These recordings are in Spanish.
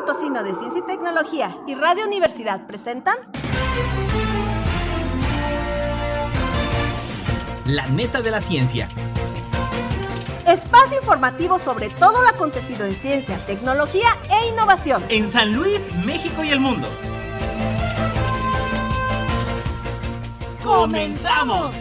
Potosino de Ciencia y Tecnología y Radio Universidad presentan La Neta de la Ciencia. Espacio informativo sobre todo lo acontecido en ciencia, tecnología e innovación En San Luis, México y el mundo. ¡Comenzamos!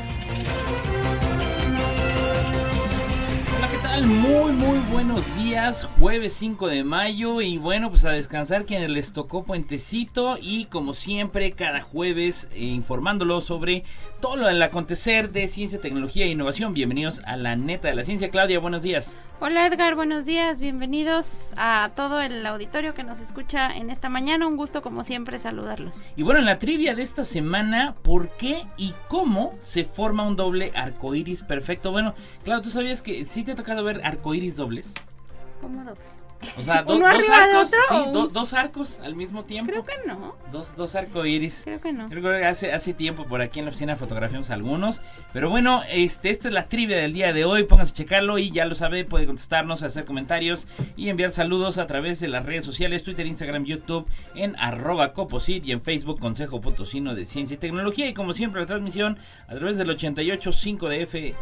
Hola, ¿qué tal? Muy buenos días. Jueves 5 de mayo y bueno, pues a descansar quienes les tocó puentecito y como siempre cada jueves informándolos sobre todo lo del acontecer de ciencia, tecnología e innovación. Bienvenidos a La Neta de la Ciencia. Claudia, buenos días. Hola Edgar, buenos días, bienvenidos a todo el auditorio que nos escucha en esta mañana, un gusto como siempre saludarlos. Y bueno, en la trivia de esta semana, ¿por qué y cómo se forma un doble arcoíris perfecto? Bueno, claro, ¿tú sabías que sí te ha tocado ver arcoíris dobles? ¿Cómo doble? O sea, ¿Uno dos arriba arcos, de otro? sí, dos arcos al mismo tiempo. Creo que no. Dos arcoíris. Creo que no. Creo que hace tiempo por aquí en la oficina fotografiamos algunos. Pero bueno, esta es la trivia del día de hoy. Pónganse a checarlo y ya lo sabe, puede contestarnos, hacer comentarios y enviar saludos a través de las redes sociales, Twitter, Instagram, YouTube, en @coposit y en Facebook, Consejo Potosino de Ciencia y Tecnología. Y como siempre, la transmisión a través del 88.5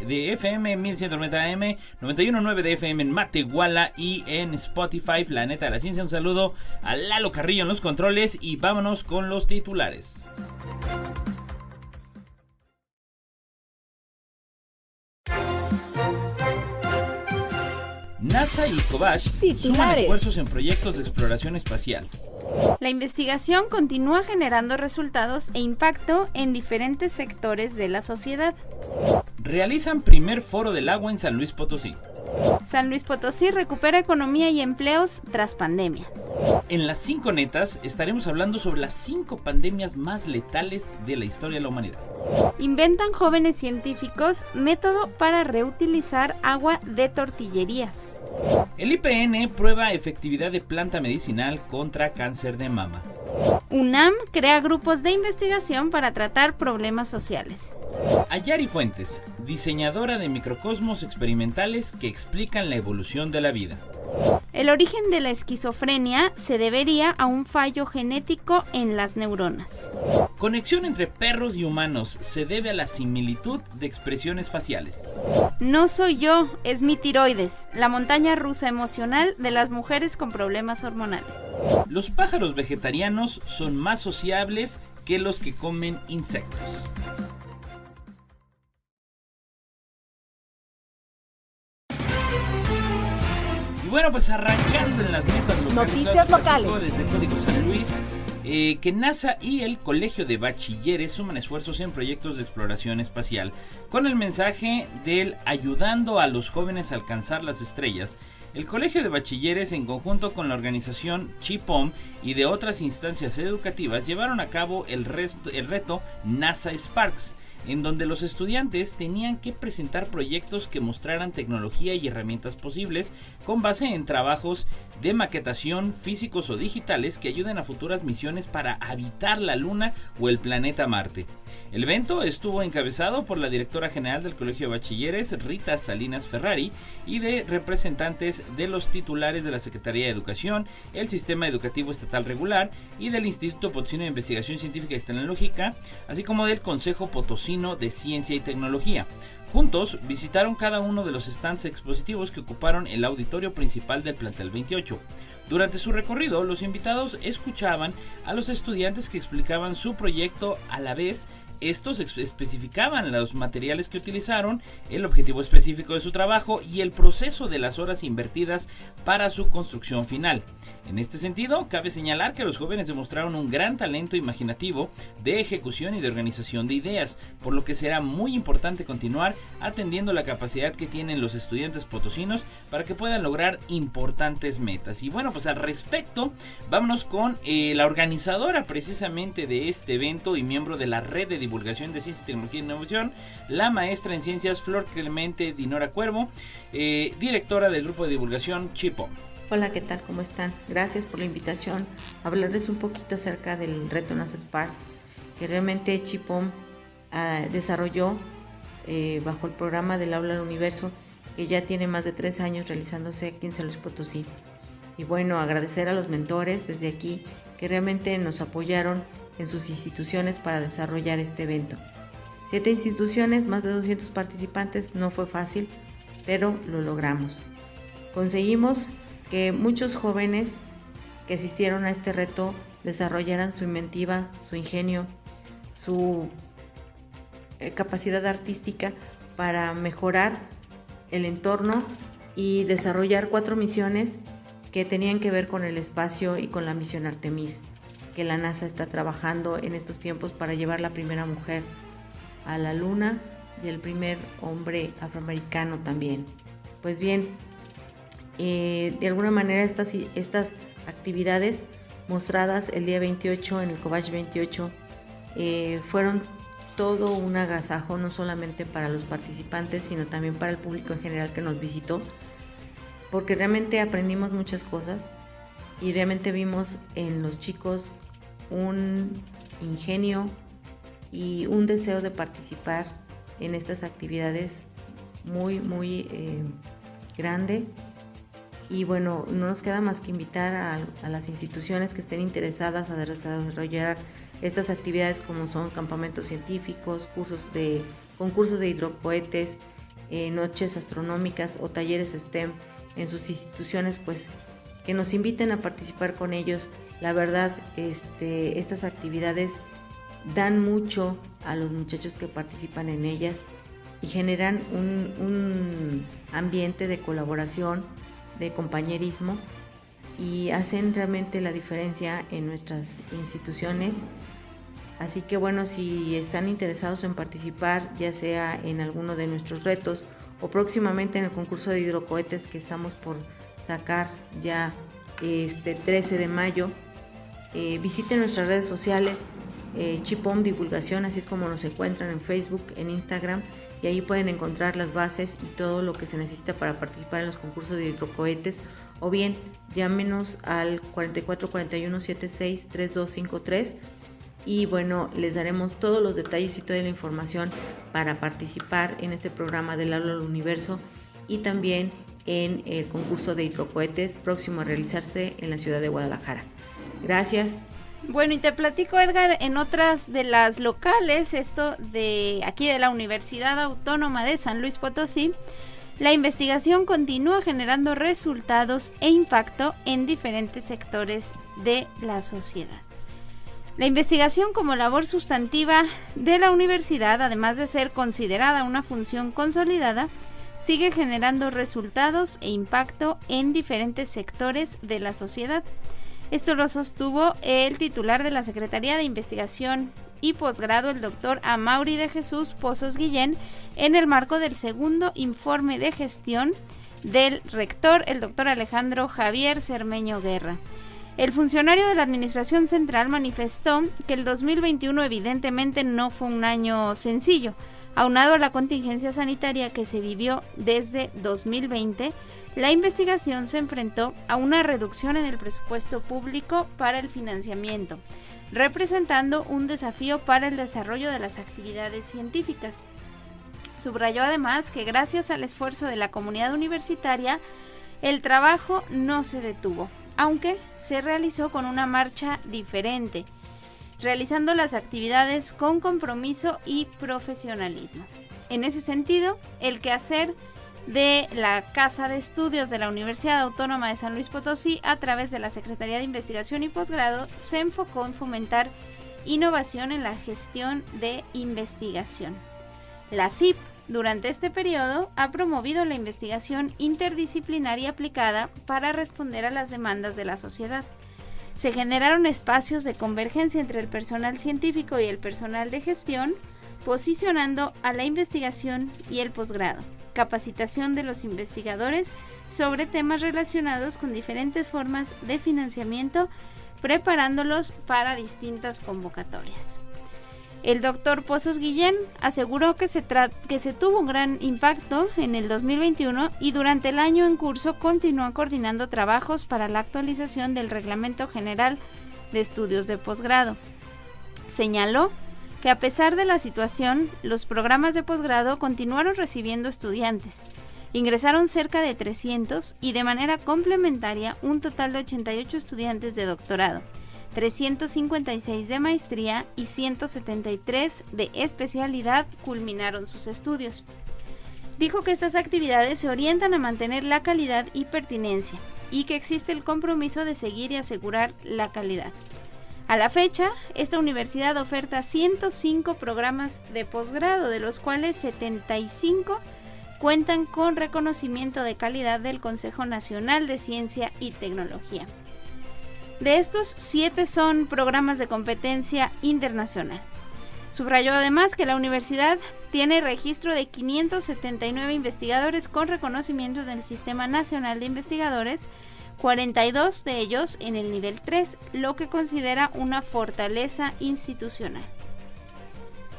de FM, 1190 AM, 91.9 de FM en Matehuala y en Spotify, La Neta de la Ciencia. Un saludo a Lalo Carrillo en los controles y vámonos con los titulares. NASA y Kovash suman esfuerzos en proyectos de exploración espacial. La investigación continúa generando resultados e impacto en diferentes sectores de la sociedad. Realizan primer foro del agua en San Luis Potosí. San Luis Potosí recupera economía y empleos tras pandemia. En las 5 netas estaremos hablando sobre las 5 pandemias más letales de la historia de la humanidad. Inventan jóvenes científicos método para reutilizar agua de tortillerías. El IPN prueba efectividad de planta medicinal contra cáncer de mama. UNAM crea grupos de investigación para tratar problemas sociales. Ayari Fuentes, diseñadora de microcosmos experimentales que explican la evolución de la vida. El origen de la esquizofrenia se debería a un fallo genético en las neuronas. Conexión entre perros y humanos se debe a la similitud de expresiones faciales. No soy yo, es mi tiroides, la montaña rusa emocional de las mujeres con problemas hormonales. Los pájaros vegetarianos son más sociables que los que comen insectos. Bueno, pues arrancando en las notas Noticias locales. Desde Código San Luis, que NASA y el Colegio de Bachilleres suman esfuerzos en proyectos de exploración espacial. Con el mensaje del ayudando a los jóvenes a alcanzar las estrellas, el Colegio de Bachilleres, en conjunto con la organización CHIPOM y de otras instancias educativas, llevaron a cabo el reto NASA Sparks, en donde los estudiantes tenían que presentar proyectos que mostraran tecnología y herramientas posibles con base en trabajos de maquetación físicos o digitales que ayuden a futuras misiones para habitar la Luna o el planeta Marte. El evento estuvo encabezado por la directora general del Colegio de Bachilleres, Rita Salinas Ferrari, y de representantes de los titulares de la Secretaría de Educación, el Sistema Educativo Estatal Regular y del Instituto Potosino de Investigación Científica y Tecnológica, así como del Consejo Potosino de Ciencia y Tecnología. Juntos visitaron cada uno de los stands expositivos que ocuparon el auditorio principal del plantel 28. Durante su recorrido, los invitados escuchaban a los estudiantes que explicaban su proyecto a la vez. Estos especificaban los materiales que utilizaron, el objetivo específico de su trabajo y el proceso de las horas invertidas para su construcción final. En este sentido, cabe señalar que los jóvenes demostraron un gran talento imaginativo de ejecución y de organización de ideas, por lo que será muy importante continuar atendiendo la capacidad que tienen los estudiantes potosinos para que puedan lograr importantes metas. Y bueno, pues al respecto, vámonos con la organizadora precisamente de este evento y miembro de la red de divulgación de ciencia, tecnología e innovación, la maestra en ciencias Flor Clemente Dinora Cuervo, directora del grupo de divulgación CHIPOM. Hola, ¿qué tal? ¿Cómo están? Gracias por la invitación a hablarles un poquito acerca del reto NASA Sparks, que realmente CHIPOM desarrolló bajo el programa del Aula al Universo, que ya tiene más de 3 años realizándose aquí en San Luis Potosí. Y bueno, agradecer a los mentores desde aquí que realmente nos apoyaron en sus instituciones para desarrollar este evento. 7 instituciones, más de 200 participantes, no fue fácil, pero lo logramos. Conseguimos que muchos jóvenes que asistieron a este reto desarrollaran su inventiva, su ingenio, su capacidad artística para mejorar el entorno y desarrollar 4 misiones que tenían que ver con el espacio y con la misión Artemis, que la NASA está trabajando en estos tiempos para llevar la primera mujer a la Luna y el primer hombre afroamericano también. Pues bien, de alguna manera estas actividades mostradas el día 28 en el Cobach 28 fueron todo un agasajo, no solamente para los participantes, sino también para el público en general que nos visitó, porque realmente aprendimos muchas cosas y realmente vimos en los chicos un ingenio y un deseo de participar en estas actividades muy grande. Y bueno, no nos queda más que invitar a las instituciones que estén interesadas a desarrollar estas actividades, como son campamentos científicos, concursos de hidrocohetes, noches astronómicas o talleres STEM en sus instituciones, pues que nos inviten a participar con ellos. La verdad, estas actividades dan mucho a los muchachos que participan en ellas y generan un ambiente de colaboración, de compañerismo, y hacen realmente la diferencia en nuestras instituciones. Así que bueno, si están interesados en participar, ya sea en alguno de nuestros retos o próximamente en el concurso de hidrocohetes que estamos por sacar ya 13 de mayo, visiten nuestras redes sociales, Chipom Divulgación, así es como nos encuentran en Facebook, en Instagram, y ahí pueden encontrar las bases y todo lo que se necesita para participar en los concursos de hidrocohetes, o bien llámenos al 44 41 76 3253 y bueno, les daremos todos los detalles y toda la información para participar en este programa del Aula del Universo y también en el concurso de hidrocohetes próximo a realizarse en la ciudad de Guadalajara. Gracias. Bueno, y te platico, Edgar, en otras de las locales, esto de aquí de la Universidad Autónoma de San Luis Potosí, la investigación continúa generando resultados e impacto en diferentes sectores de la sociedad. La investigación como labor sustantiva de la universidad, además de ser considerada una función consolidada, sigue generando resultados e impacto en diferentes sectores de la sociedad. Esto lo sostuvo el titular de la Secretaría de Investigación y Posgrado, el doctor Amaury de Jesús Pozos Guillén, en el marco del segundo informe de gestión del rector, el doctor Alejandro Javier Cermeño Guerra. El funcionario de la Administración Central manifestó que el 2021 evidentemente no fue un año sencillo. Aunado a la contingencia sanitaria que se vivió desde 2020, la investigación se enfrentó a una reducción en el presupuesto público para el financiamiento, representando un desafío para el desarrollo de las actividades científicas. Subrayó además que gracias al esfuerzo de la comunidad universitaria, el trabajo no se detuvo, aunque se realizó con una marcha diferente, realizando las actividades con compromiso y profesionalismo. En ese sentido, el quehacer de la Casa de Estudios de la Universidad Autónoma de San Luis Potosí, a través de la Secretaría de Investigación y Posgrado, se enfocó en fomentar innovación en la gestión de investigación. La CIP, durante este periodo, ha promovido la investigación interdisciplinaria aplicada para responder a las demandas de la sociedad. Se generaron espacios de convergencia entre el personal científico y el personal de gestión, posicionando a la investigación y el posgrado. Capacitación de los investigadores sobre temas relacionados con diferentes formas de financiamiento, preparándolos para distintas convocatorias. El doctor Pozos Guillén aseguró que se tuvo un gran impacto en el 2021 y durante el año en curso continuó coordinando trabajos para la actualización del Reglamento General de Estudios de Posgrado. Señaló que a pesar de la situación, los programas de posgrado continuaron recibiendo estudiantes, Ingresaron cerca de 300 y de manera complementaria un total de 88 estudiantes de doctorado, 356 de maestría y 173 de especialidad culminaron sus estudios. Dijo que estas actividades se orientan a mantener la calidad y pertinencia y que existe el compromiso de seguir y asegurar la calidad. A la fecha, esta universidad oferta 105 programas de posgrado, de los cuales 75 cuentan con reconocimiento de calidad del Consejo Nacional de Ciencia y Tecnología. De estos, 7 son programas de competencia internacional. Subrayó además que la universidad tiene registro de 579 investigadores con reconocimiento del Sistema Nacional de Investigadores, 42 de ellos en el nivel 3, lo que considera una fortaleza institucional.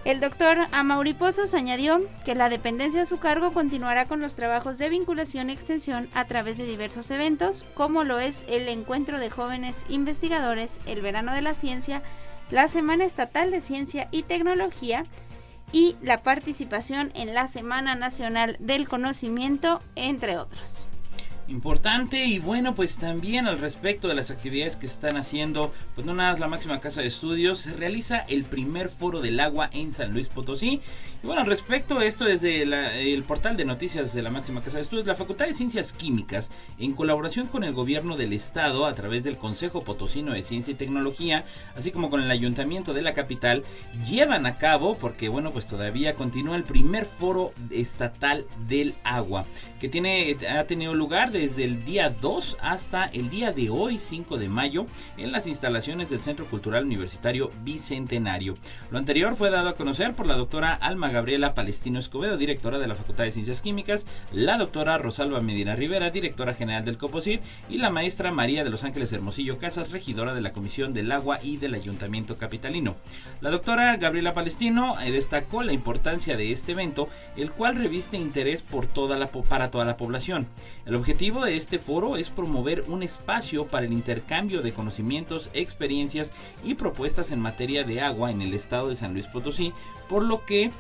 El doctor Amaury Pozos añadió que la dependencia a su cargo continuará con los trabajos de vinculación y extensión a través de diversos eventos, como lo es el Encuentro de Jóvenes Investigadores, el Verano de la Ciencia, la Semana Estatal de Ciencia y Tecnología y la participación en la Semana Nacional del Conocimiento, entre otros. Importante. Y bueno, pues también al respecto de las actividades que están haciendo, pues no nada más la máxima casa de estudios, se realiza el primer foro del agua en San Luis Potosí. Y bueno, al respecto de esto, desde el portal de noticias de la máxima casa de estudios, la Facultad de Ciencias Químicas, en colaboración con el gobierno del estado, a través del Consejo Potosino de Ciencia y Tecnología, así como con el ayuntamiento de la capital, llevan a cabo, porque bueno, pues todavía continúa el primer foro estatal del agua, que ha tenido lugar desde el día 2 hasta el día de hoy, 5 de mayo, en las instalaciones del Centro Cultural Universitario Bicentenario. Lo anterior fue dado a conocer por la doctora Alma Gabriela Palestino Escobedo, directora de la Facultad de Ciencias Químicas, la doctora Rosalba Medina Rivera, directora general del COPOSIT, y la maestra María de los Ángeles Hermosillo Casas, regidora de la Comisión del Agua y del Ayuntamiento Capitalino. La doctora Gabriela Palestino destacó la importancia de este evento, el cual reviste interés para toda la población. El objetivo de este foro es promover un espacio para el intercambio de conocimientos, experiencias y propuestas en materia de agua en el estado de San Luis Potosí, por lo que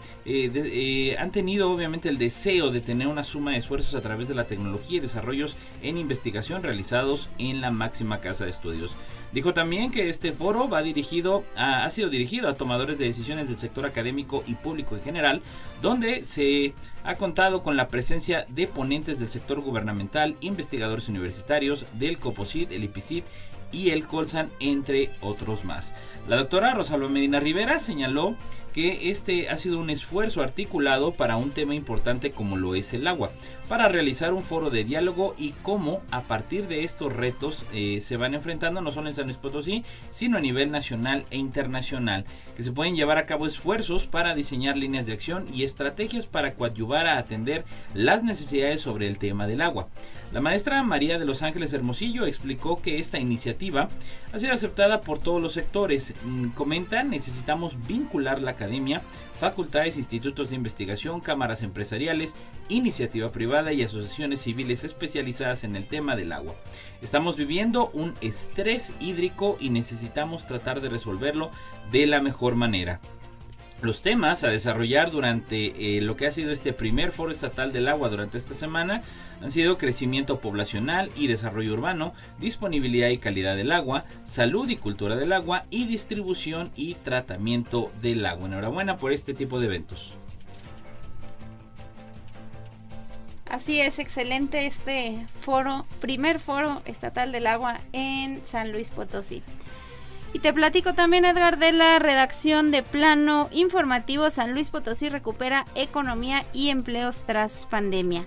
han tenido obviamente el deseo de tener una suma de esfuerzos a través de la tecnología y desarrollos en investigación realizados en la máxima casa de estudios. Dijo también que este foro ha sido dirigido a tomadores de decisiones del sector académico y público en general, donde se ha contado con la presencia de ponentes del sector gubernamental, investigadores universitarios, del COPOSIT, el IPICIT y el Colsan, entre otros más. La doctora Rosalba Medina Rivera señaló que este ha sido un esfuerzo articulado para un tema importante como lo es el agua, para realizar un foro de diálogo y cómo a partir de estos retos se van enfrentando no solo en San Luis Potosí, sino a nivel nacional e internacional, que se pueden llevar a cabo esfuerzos para diseñar líneas de acción y estrategias para coadyuvar a atender las necesidades sobre el tema del agua. La maestra María de los Ángeles Hermosillo explicó que esta iniciativa ha sido aceptada por todos los sectores. Comentan, necesitamos vincular la academia, facultades, institutos de investigación, cámaras empresariales, iniciativa privada y asociaciones civiles especializadas en el tema del agua. Estamos viviendo un estrés hídrico y necesitamos tratar de resolverlo de la mejor manera. Los temas a desarrollar durante lo que ha sido este primer foro estatal del agua durante esta semana han sido crecimiento poblacional y desarrollo urbano, disponibilidad y calidad del agua, salud y cultura del agua y distribución y tratamiento del agua. Enhorabuena por este tipo de eventos. Así es, excelente este foro, primer foro estatal del agua en San Luis Potosí. Y te platico también, Edgar, de la redacción de Plano Informativo. San Luis Potosí recupera economía y empleos tras pandemia.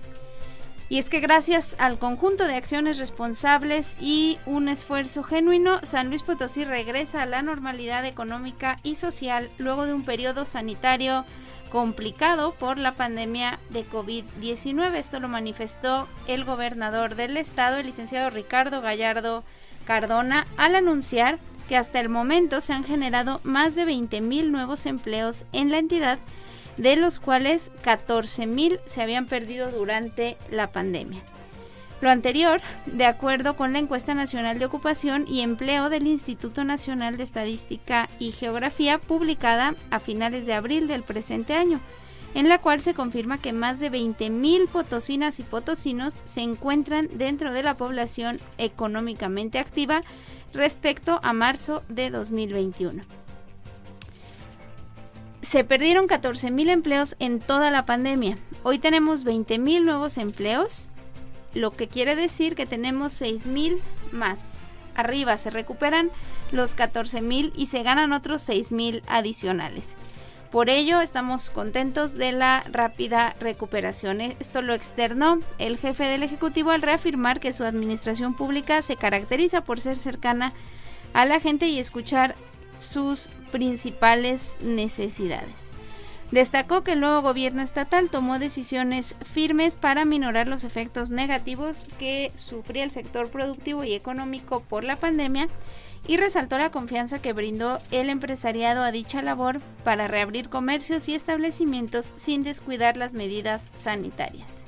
Y es que gracias al conjunto de acciones responsables y un esfuerzo genuino, San Luis Potosí regresa a la normalidad económica y social luego de un periodo sanitario complicado por la pandemia de COVID-19. Esto lo manifestó el gobernador del estado, el licenciado Ricardo Gallardo Cardona, al anunciar que hasta el momento se han generado más de 20,000 nuevos empleos en la entidad, de los cuales 14,000 se habían perdido durante la pandemia. Lo anterior, de acuerdo con la encuesta nacional de ocupación y empleo del Instituto Nacional de Estadística y Geografía, publicada a finales de abril del presente año, en la cual se confirma que más de 20,000 potosinas y potosinos se encuentran dentro de la población económicamente activa respecto a marzo de 2021. Se perdieron 14,000 empleos en toda la pandemia. Hoy tenemos 20,000 nuevos empleos, lo que quiere decir que tenemos 6,000 más. Arriba se recuperan los 14,000 y se ganan otros 6,000 adicionales. Por ello estamos contentos de la rápida recuperación. Esto lo externó el jefe del Ejecutivo al reafirmar que su administración pública se caracteriza por ser cercana a la gente y escuchar sus principales necesidades. Destacó que el nuevo gobierno estatal tomó decisiones firmes para minorar los efectos negativos que sufría el sector productivo y económico por la pandemia y resaltó la confianza que brindó el empresariado a dicha labor para reabrir comercios y establecimientos sin descuidar las medidas sanitarias.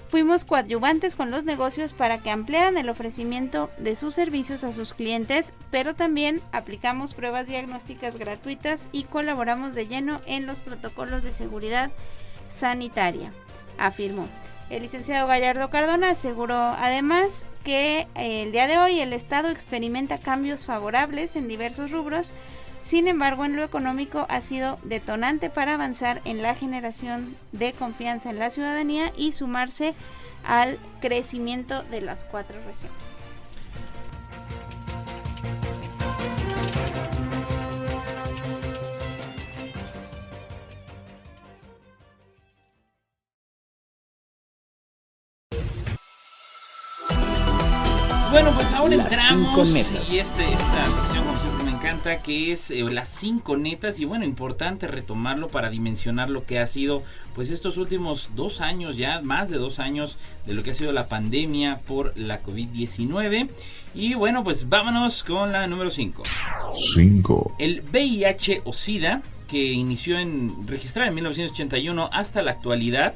Fuimos coadyuvantes con los negocios para que ampliaran el ofrecimiento de sus servicios a sus clientes, pero también aplicamos pruebas diagnósticas gratuitas y colaboramos de lleno en los protocolos de seguridad sanitaria, afirmó. El licenciado Gallardo Cardona aseguró además que el día de hoy el Estado experimenta cambios favorables en diversos rubros. Sin embargo, en lo económico ha sido detonante para avanzar en la generación de confianza en la ciudadanía y sumarse al crecimiento de las 4 regiones. Bueno, pues ahora Las entramos 5 netas. y esta sección como siempre me encanta, que es las 5 netas, y bueno, importante retomarlo para dimensionar lo que ha sido pues estos últimos 2 años, ya más de 2 años de lo que ha sido la pandemia por la COVID-19. Y bueno, pues vámonos con la número 5. 5. El VIH o SIDA, que inició registrar en 1981 hasta la actualidad,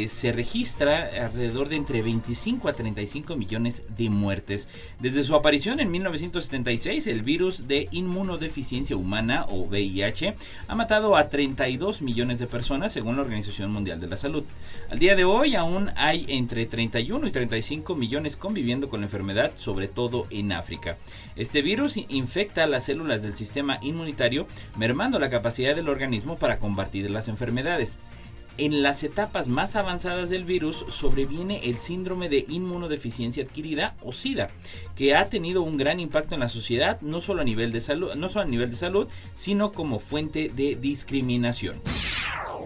se registra alrededor de entre 25 a 35 millones de muertes. Desde su aparición en 1976, el virus de inmunodeficiencia humana o VIH ha matado a 32 millones de personas según la Organización Mundial de la Salud. Al día de hoy aún hay entre 31 y 35 millones conviviendo con la enfermedad, sobre todo en África. Este virus infecta las células del sistema inmunitario, mermando la capacidad del organismo para combatir las enfermedades. En las etapas más avanzadas del virus sobreviene el síndrome de inmunodeficiencia adquirida o SIDA, que ha tenido un gran impacto en la sociedad, no solo a nivel de salud, sino como fuente de discriminación.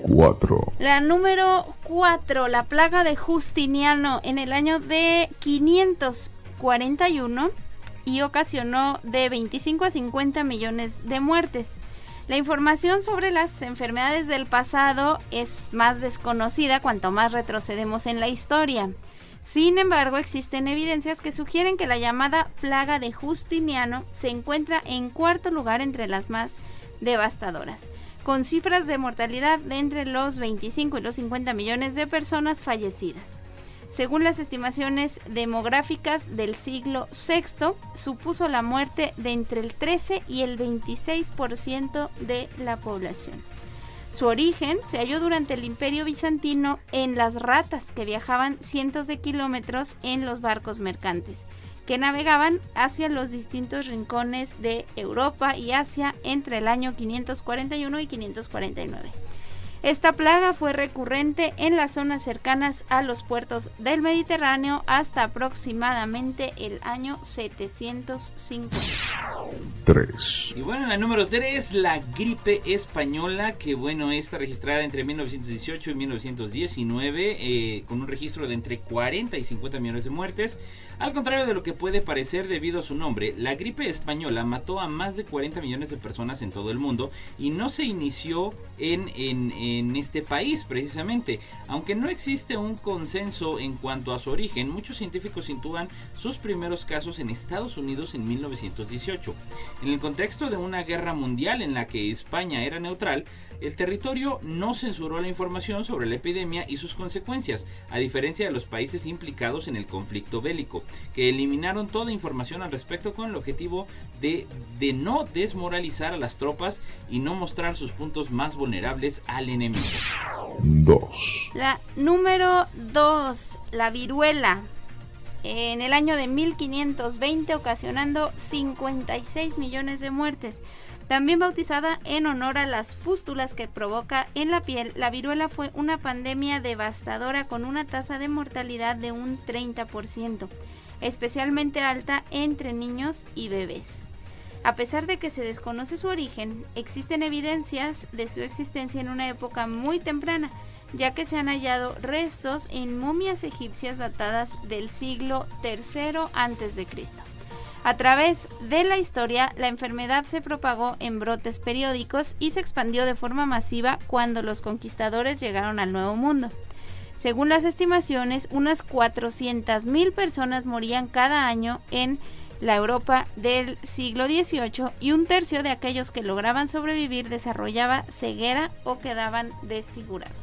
4. La número 4, la plaga de Justiniano en el año de 541 y ocasionó de 25 a 50 millones de muertes. La información sobre las enfermedades del pasado es más desconocida cuanto más retrocedemos en la historia. Sin embargo, existen evidencias que sugieren que la llamada plaga de Justiniano se encuentra en cuarto lugar entre las más devastadoras, con cifras de mortalidad de entre los 25 y los 50 millones de personas fallecidas. Según las estimaciones demográficas del siglo VI, supuso la muerte de entre el 13 y el 26% de la población. Su origen se halló durante el Imperio Bizantino en las ratas que viajaban cientos de kilómetros en los barcos mercantes, que navegaban hacia los distintos rincones de Europa y Asia entre el año 541 y 549. Esta plaga fue recurrente en las zonas cercanas a los puertos del Mediterráneo hasta aproximadamente el año 750. 3. Y bueno, en la número 3, la gripe española, que bueno, está registrada entre 1918 y 1919, con un registro de entre 40 y 50 millones de muertes. Al contrario de lo que puede parecer debido a su nombre, la gripe española mató a más de 40 millones de personas en todo el mundo y no se inició en este país precisamente. Aunque no existe un consenso en cuanto a su origen, muchos científicos sitúan sus primeros casos en Estados Unidos en 1918. En el contexto de una guerra mundial en la que España era neutral, el territorio no censuró la información sobre la epidemia y sus consecuencias, a diferencia de los países implicados en el conflicto bélico, que eliminaron toda información al respecto con el objetivo de no desmoralizar a las tropas y no mostrar sus puntos más vulnerables al enemigo. enemigo. 2, La número 2, la viruela. En el año de 1520, ocasionando 56 millones de muertes. También bautizada en honor a las pústulas que provoca en la piel, la viruela fue una pandemia devastadora con una tasa de mortalidad de un 30%, especialmente alta entre niños y bebés. A pesar de que se desconoce su origen, existen evidencias de su existencia en una época muy temprana, ya que se han hallado restos en momias egipcias datadas del siglo III a.C. A través de la historia, la enfermedad se propagó en brotes periódicos y se expandió de forma masiva cuando los conquistadores llegaron al Nuevo Mundo. Según las estimaciones, unas 400,000 personas morían cada año en la Europa del siglo XVIII y un tercio de aquellos que lograban sobrevivir desarrollaba ceguera o quedaban desfigurados.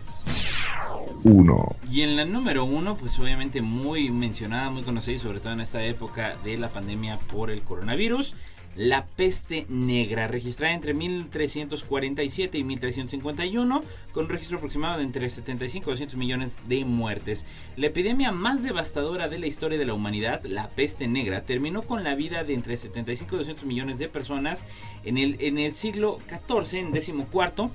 1, Y en la número 1, pues obviamente muy mencionada, muy conocida y sobre todo en esta época de la pandemia por el coronavirus, la peste negra, registrada entre 1347 y 1351, con un registro aproximado de entre 75 y 200 millones de muertes. La epidemia más devastadora de la historia de la humanidad, la peste negra, terminó con la vida de entre 75 y 200 millones de personas en el siglo XIV, en XIV.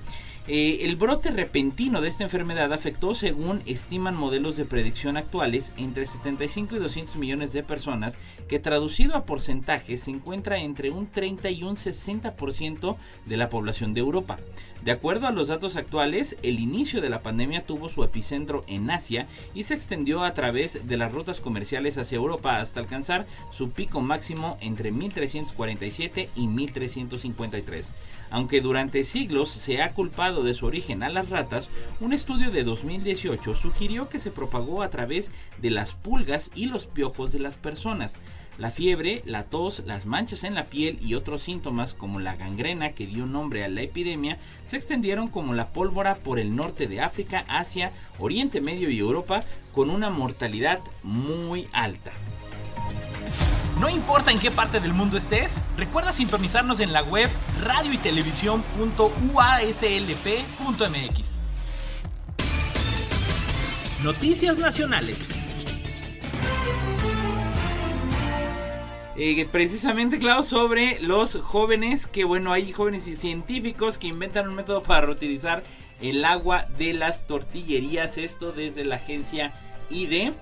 El brote repentino de esta enfermedad afectó, según estiman modelos de predicción actuales, entre 75 y 200 millones de personas, que traducido a porcentajes se encuentra entre un 30 y un 60% de la población de Europa. De acuerdo a los datos actuales, el inicio de la pandemia tuvo su epicentro en Asia y se extendió a través de las rutas comerciales hacia Europa hasta alcanzar su pico máximo entre 1347 y 1353. Aunque durante siglos se ha culpado de su origen a las ratas, un estudio de 2018 sugirió que se propagó a través de las pulgas y los piojos de las personas. La fiebre, la tos, las manchas en la piel y otros síntomas como la gangrena que dio nombre a la epidemia se extendieron como la pólvora por el norte de África, Asia, Oriente Medio y Europa, con una mortalidad muy alta. No importa en qué parte del mundo estés, recuerda sintonizarnos en la web radioytelevisión.uaslp.mx. Noticias nacionales. Precisamente, claro, sobre los jóvenes, que bueno, hay jóvenes científicos que inventan un método para reutilizar el agua de las tortillerías, esto desde la agencia ID.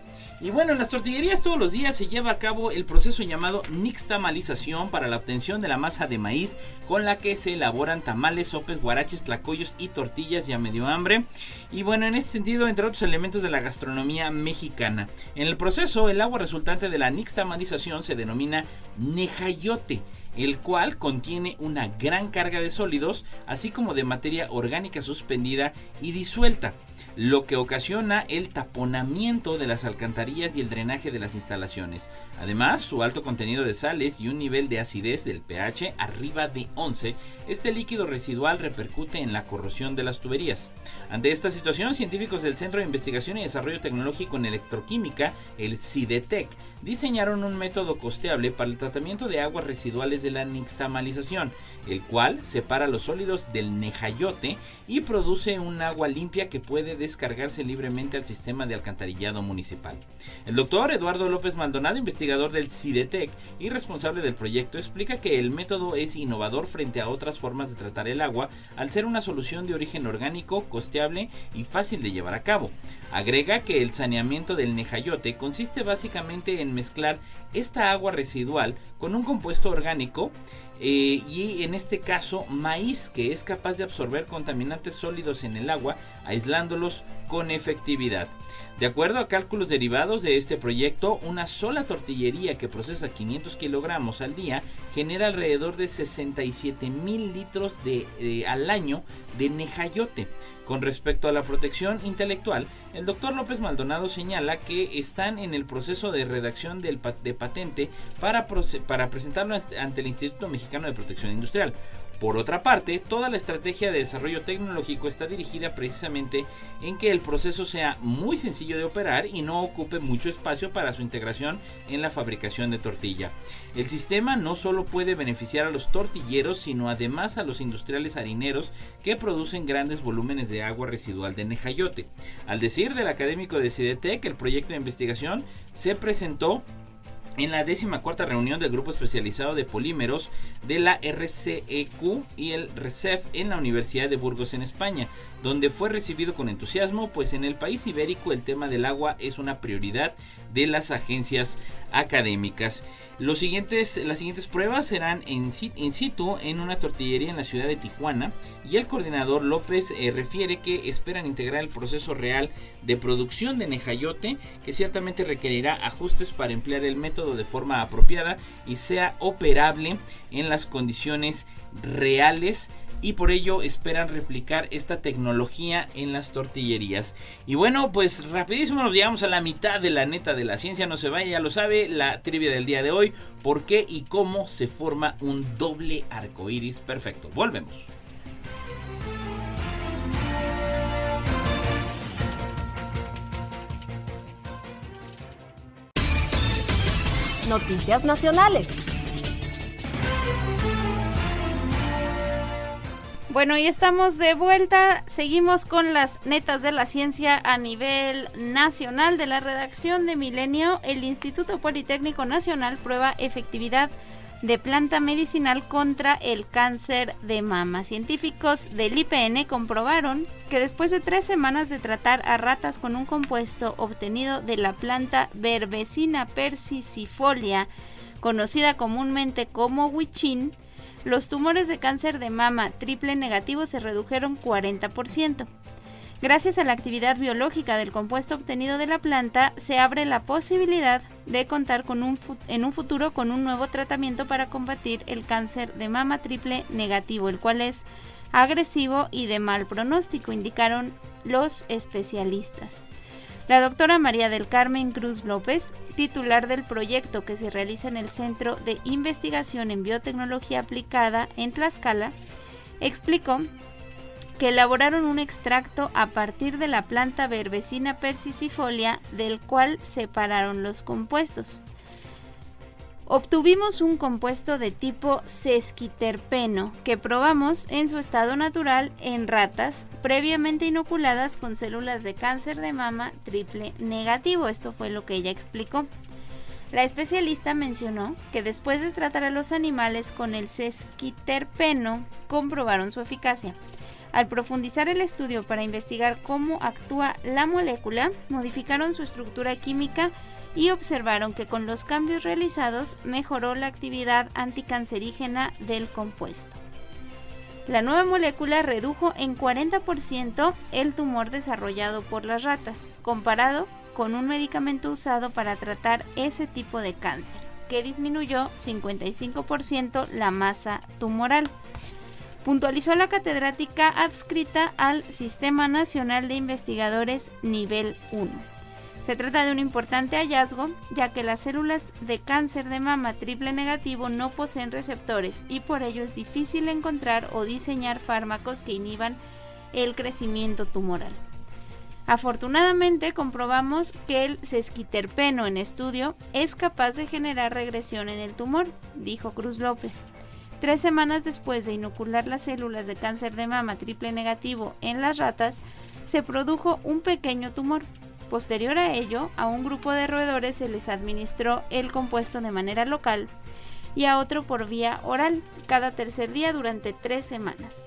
Y bueno, en las tortillerías todos los días se lleva a cabo el proceso llamado nixtamalización para la obtención de la masa de maíz con la que se elaboran tamales, sopes, guaraches, tlacoyos y tortillas. Ya me dio hambre. Y bueno, en este sentido, entre otros elementos de la gastronomía mexicana. En el proceso, el agua resultante de la nixtamalización se denomina nejayote, el cual contiene una gran carga de sólidos, así como de materia orgánica suspendida y disuelta, lo que ocasiona el taponamiento de las alcantarillas y el drenaje de las instalaciones. Además, su alto contenido de sales y un nivel de acidez del pH arriba de 11, este líquido residual repercute en la corrosión de las tuberías. Ante esta situación, científicos del Centro de Investigación y Desarrollo Tecnológico en Electroquímica, el CIDETEC, diseñaron un método costeable para el tratamiento de aguas residuales de la nixtamalización, el cual separa los sólidos del nejayote y produce un agua limpia que puede descargarse libremente al sistema de alcantarillado municipal. El doctor Eduardo López Maldonado, investigador del CIDETEC y responsable del proyecto, explica que el método es innovador frente a otras formas de tratar el agua, al ser una solución de origen orgánico, costeable y fácil de llevar a cabo. Agrega que el saneamiento del nejayote consiste básicamente en mezclar esta agua residual con un compuesto orgánico y en este caso maíz, que es capaz de absorber contaminantes sólidos en el agua, aislándolos con efectividad. De acuerdo a cálculos derivados de este proyecto, una sola tortillería que procesa 500 kilogramos al día genera alrededor de 67,000 litros al año de nejayote. Con respecto a la protección intelectual, el doctor López Maldonado señala que están en el proceso de redacción de patente para presentarlo ante el Instituto Mexicano de Protección Industrial. Por otra parte, toda la estrategia de desarrollo tecnológico está dirigida precisamente en que el proceso sea muy sencillo de operar y no ocupe mucho espacio para su integración en la fabricación de tortilla. El sistema no solo puede beneficiar a los tortilleros, sino además a los industriales harineros que producen grandes volúmenes de agua residual de nejayote. Al decir del académico de CIDETEC, el proyecto de investigación se presentó en la 14ª reunión del Grupo Especializado de Polímeros de la RCEQ y el RCEF en la Universidad de Burgos en España, donde fue recibido con entusiasmo, pues en el país ibérico el tema del agua es una prioridad de las agencias académicas. Las siguientes pruebas serán in situ en una tortillería en la ciudad de Tijuana, y el coordinador López refiere que esperan integrar el proceso real de producción de nejayote, que ciertamente requerirá ajustes para emplear el método de forma apropiada y sea operable en las condiciones reales, y por ello esperan replicar esta tecnología en las tortillerías. Y bueno, pues rapidísimo nos llegamos a la mitad de la neta de la ciencia. No se vaya, ya lo sabe, la trivia del día de hoy: ¿por qué y cómo se forma un doble arco iris perfecto? Volvemos. Noticias nacionales. Bueno, y estamos de vuelta, seguimos con las netas de la ciencia a nivel nacional. De la redacción de Milenio, el Instituto Politécnico Nacional prueba efectividad de planta medicinal contra el cáncer de mama. Científicos del IPN comprobaron que después de 3 semanas de tratar a ratas con un compuesto obtenido de la planta Verbena persicifolia, conocida comúnmente como huichín, los tumores de cáncer de mama triple negativo se redujeron 40%. Gracias a la actividad biológica del compuesto obtenido de la planta, se abre la posibilidad de contar en un futuro con un nuevo tratamiento para combatir el cáncer de mama triple negativo, el cual es agresivo y de mal pronóstico, indicaron los especialistas. La doctora María del Carmen Cruz López, titular del proyecto que se realiza en el Centro de Investigación en Biotecnología Aplicada en Tlaxcala, explicó que elaboraron un extracto a partir de la planta Verbena persicifolia, del cual separaron los compuestos. Obtuvimos un compuesto de tipo sesquiterpeno que probamos en su estado natural en ratas previamente inoculadas con células de cáncer de mama triple negativo. Esto fue lo que ella explicó. La especialista mencionó que después de tratar a los animales con el sesquiterpeno, comprobaron su eficacia. Al profundizar el estudio para investigar cómo actúa la molécula, modificaron su estructura química y observaron que con los cambios realizados mejoró la actividad anticancerígena del compuesto. La nueva molécula redujo en 40% el tumor desarrollado por las ratas, comparado con un medicamento usado para tratar ese tipo de cáncer, que disminuyó 55% la masa tumoral. Puntualizó la catedrática adscrita al Sistema Nacional de Investigadores Nivel 1. Se trata de un importante hallazgo, ya que las células de cáncer de mama triple negativo no poseen receptores y por ello es difícil encontrar o diseñar fármacos que inhiban el crecimiento tumoral. Afortunadamente comprobamos que el sesquiterpeno en estudio es capaz de generar regresión en el tumor, dijo Cruz López. 3 semanas después de inocular las células de cáncer de mama triple negativo en las ratas, se produjo un pequeño tumor. Posterior a ello, a un grupo de roedores se les administró el compuesto de manera local y a otro por vía oral, cada tercer día durante 3 semanas.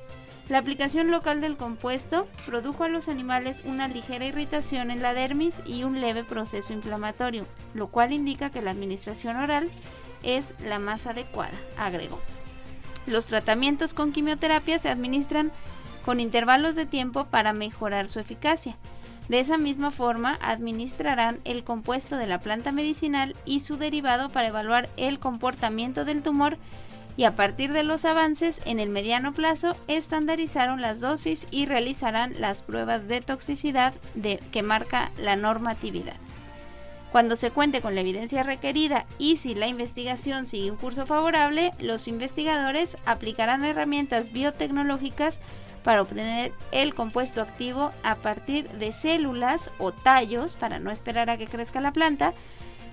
La aplicación local del compuesto produjo a los animales una ligera irritación en la dermis y un leve proceso inflamatorio, lo cual indica que la administración oral es la más adecuada, agregó. Los tratamientos con quimioterapia se administran con intervalos de tiempo para mejorar su eficacia. De esa misma forma, administrarán el compuesto de la planta medicinal y su derivado para evaluar el comportamiento del tumor y a partir de los avances en el mediano plazo, estandarizaron las dosis y realizarán las pruebas de toxicidad que marca la normatividad. Cuando se cuente con la evidencia requerida y si la investigación sigue un curso favorable, los investigadores aplicarán herramientas biotecnológicas para obtener el compuesto activo a partir de células o tallos, para no esperar a que crezca la planta,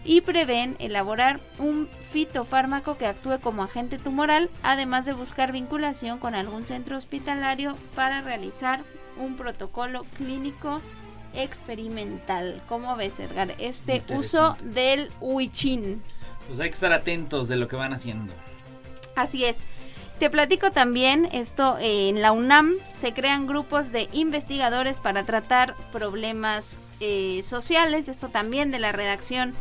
y prevén elaborar un fitofármaco que actúe como agente tumoral, además de buscar vinculación con algún centro hospitalario para realizar un protocolo clínico experimental. ¿Cómo ves, Edgar, este uso del huichín? Pues hay que estar atentos de lo que van haciendo. Así es. Te platico también esto, en la UNAM se crean grupos de investigadores para tratar problemas sociales, esto también de la redacción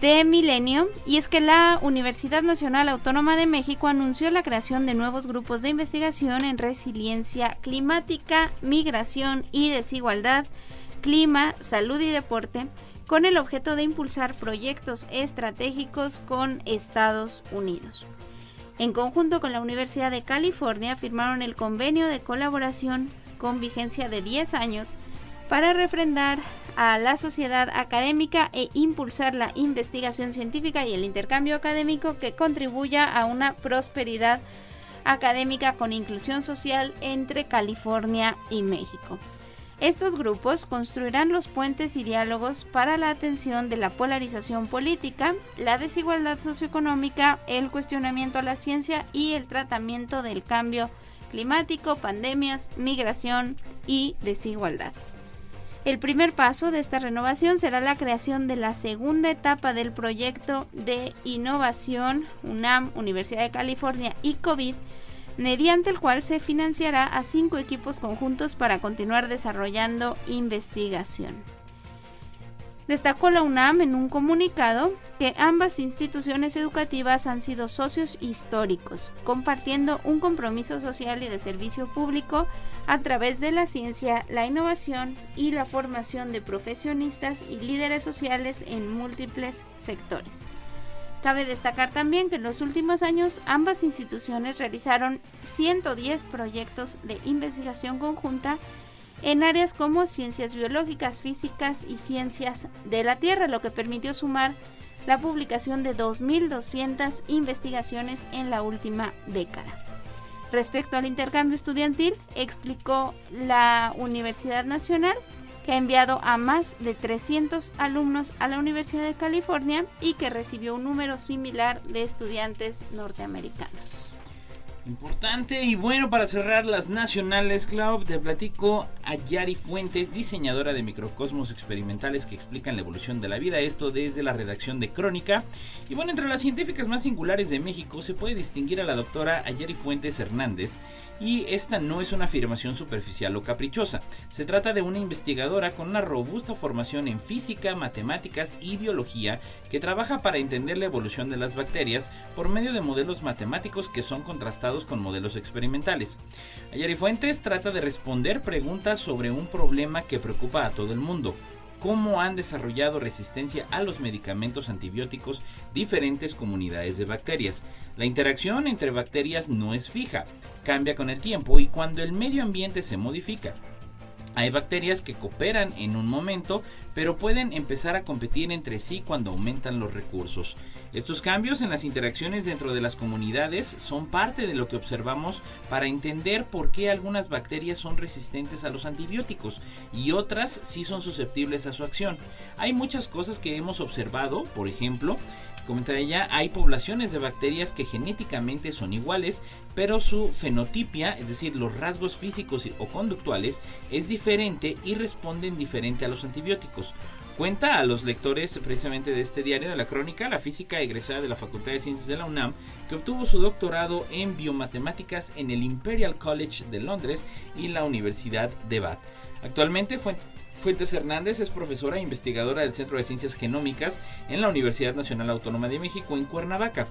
de Milenio, y es que la Universidad Nacional Autónoma de México anunció la creación de nuevos grupos de investigación en resiliencia climática, migración y desigualdad, clima, salud y deporte, con el objeto de impulsar proyectos estratégicos con Estados Unidos. En conjunto con la Universidad de California firmaron el convenio de colaboración con vigencia de 10 años para refrendar a la sociedad académica e impulsar la investigación científica y el intercambio académico que contribuya a una prosperidad académica con inclusión social entre California y México. Estos grupos construirán los puentes y diálogos para la atención de la polarización política, la desigualdad socioeconómica, el cuestionamiento a la ciencia y el tratamiento del cambio climático, pandemias, migración y desigualdad. El primer paso de esta renovación será la creación de la segunda etapa del proyecto de innovación UNAM, Universidad de California y COVID, mediante el cual se financiará a 5 equipos conjuntos para continuar desarrollando investigación. Destacó la UNAM en un comunicado que ambas instituciones educativas han sido socios históricos, compartiendo un compromiso social y de servicio público a través de la ciencia, la innovación y la formación de profesionistas y líderes sociales en múltiples sectores. Cabe destacar también que en los últimos años ambas instituciones realizaron 110 proyectos de investigación conjunta en áreas como ciencias biológicas, físicas y ciencias de la Tierra, lo que permitió sumar la publicación de 2.200 investigaciones en la última década. Respecto al intercambio estudiantil, explicó la Universidad Nacional que ha enviado a más de 300 alumnos a la Universidad de California y que recibió un número similar de estudiantes norteamericanos. Importante. Y bueno, para cerrar las nacionales, Clau, te platico a Yari Fuentes, diseñadora de microcosmos experimentales que explican la evolución de la vida, esto desde la redacción de Crónica. Y bueno, entre las científicas más singulares de México se puede distinguir a la doctora Yari Fuentes Hernández, y esta no es una afirmación superficial o caprichosa. Se trata de una investigadora con una robusta formación en física, matemáticas y biología que trabaja para entender la evolución de las bacterias por medio de modelos matemáticos que son contrastados con modelos experimentales. Yari Fuentes trata de responder preguntas sobre un problema que preocupa a todo el mundo: cómo han desarrollado resistencia a los medicamentos antibióticos diferentes comunidades de bacterias. La interacción entre bacterias no es fija, cambia con el tiempo y cuando el medio ambiente se modifica. Hay bacterias que cooperan en un momento, pero pueden empezar a competir entre sí cuando aumentan los recursos. Estos cambios en las interacciones dentro de las comunidades son parte de lo que observamos para entender por qué algunas bacterias son resistentes a los antibióticos y otras sí son susceptibles a su acción. Hay muchas cosas que hemos observado, por ejemplo, comenta ella, hay poblaciones de bacterias que genéticamente son iguales, pero su fenotipia, es decir, los rasgos físicos o conductuales, es diferente y responden diferente a los antibióticos. Cuenta a los lectores precisamente de este diario de la Crónica la física egresada de la Facultad de Ciencias de la UNAM, que obtuvo su doctorado en biomatemáticas en el Imperial College de Londres y la Universidad de Bath. Actualmente Fuentes Hernández es profesora e investigadora del Centro de Ciencias Genómicas en la Universidad Nacional Autónoma de México en Cuernavaca.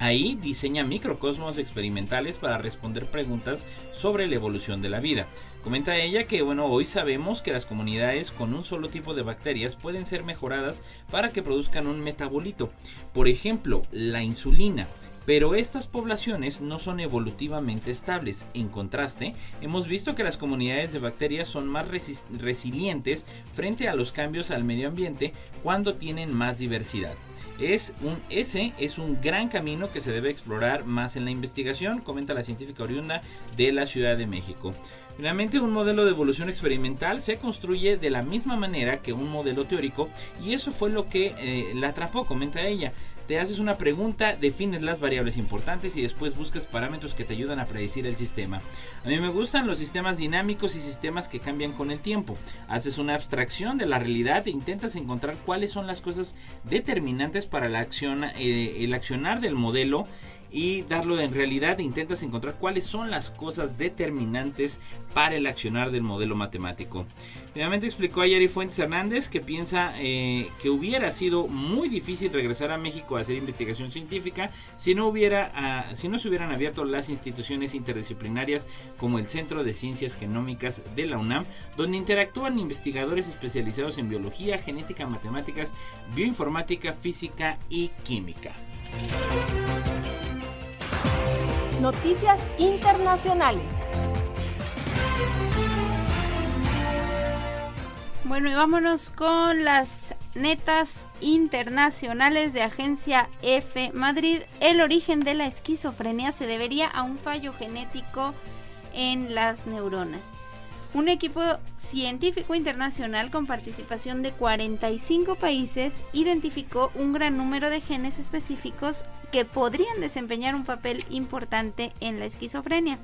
Ahí diseña microcosmos experimentales para responder preguntas sobre la evolución de la vida. Comenta ella que hoy sabemos que las comunidades con un solo tipo de bacterias pueden ser mejoradas para que produzcan un metabolito. Por ejemplo, la insulina, pero estas poblaciones no son evolutivamente estables. En contraste, hemos visto que las comunidades de bacterias son más resilientes frente a los cambios al medio ambiente cuando tienen más diversidad. Ese es un gran camino que se debe explorar más en la investigación, comenta la científica oriunda de la Ciudad de México. Finalmente, un modelo de evolución experimental se construye de la misma manera que un modelo teórico, y eso fue lo que la atrapó, comenta ella. Te haces una pregunta, defines las variables importantes y después buscas parámetros que te ayudan a predecir el sistema. A mí me gustan los sistemas dinámicos y sistemas que cambian con el tiempo. Haces una abstracción de la realidad e intentas encontrar cuáles son las cosas determinantes para el accionar del modelo, y darlo en realidad e intentas encontrar cuáles son las cosas determinantes para el accionar del modelo matemático. Finalmente explicó a Yari Fuentes Hernández que piensa que hubiera sido muy difícil regresar a México a hacer investigación científica si no se hubieran abierto las instituciones interdisciplinarias como el Centro de Ciencias Genómicas de la UNAM, donde interactúan investigadores especializados en biología, genética, matemáticas, bioinformática, física y química. Noticias internacionales. Bueno, y vámonos con las netas internacionales de Agencia F. Madrid. El origen de la esquizofrenia se debería a un fallo genético en las neuronas. Un equipo científico internacional con participación de 45 países identificó un gran número de genes específicos que podrían desempeñar un papel importante en la esquizofrenia,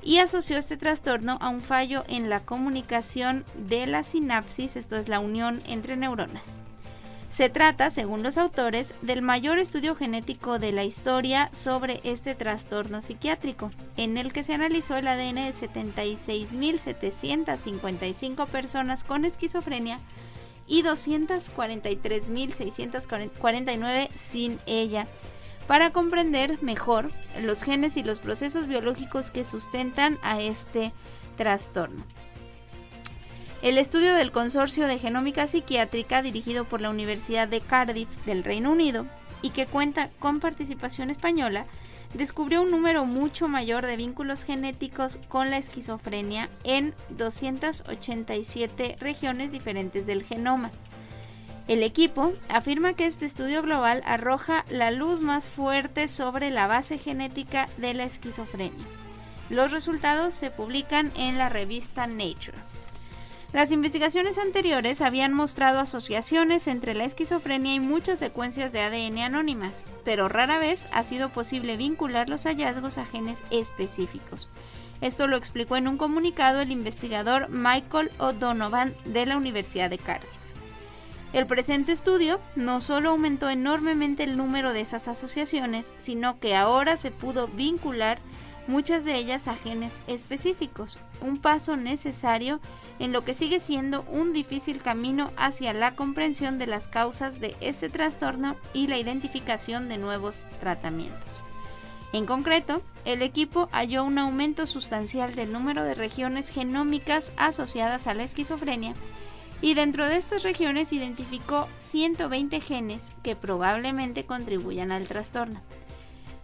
y asoció este trastorno a un fallo en la comunicación de la sinapsis, esto es la unión entre neuronas. Se trata, según los autores, del mayor estudio genético de la historia sobre este trastorno psiquiátrico, en el que se analizó el ADN de 76.755 personas con esquizofrenia y 243.649 sin ella, para comprender mejor los genes y los procesos biológicos que sustentan a este trastorno. El estudio del Consorcio de Genómica Psiquiátrica, dirigido por la Universidad de Cardiff del Reino Unido y que cuenta con participación española, descubrió un número mucho mayor de vínculos genéticos con la esquizofrenia en 287 regiones diferentes del genoma. El equipo afirma que este estudio global arroja la luz más fuerte sobre la base genética de la esquizofrenia. Los resultados se publican en la revista Nature. Las investigaciones anteriores habían mostrado asociaciones entre la esquizofrenia y muchas secuencias de ADN anónimas, pero rara vez ha sido posible vincular los hallazgos a genes específicos. Esto lo explicó en un comunicado el investigador Michael O'Donovan de la Universidad de Cardiff. El presente estudio no solo aumentó enormemente el número de esas asociaciones, sino que ahora se pudo vincular muchas de ellas a genes específicos, un paso necesario en lo que sigue siendo un difícil camino hacia la comprensión de las causas de este trastorno y la identificación de nuevos tratamientos. En concreto, el equipo halló un aumento sustancial del número de regiones genómicas asociadas a la esquizofrenia, y dentro de estas regiones identificó 120 genes que probablemente contribuyan al trastorno.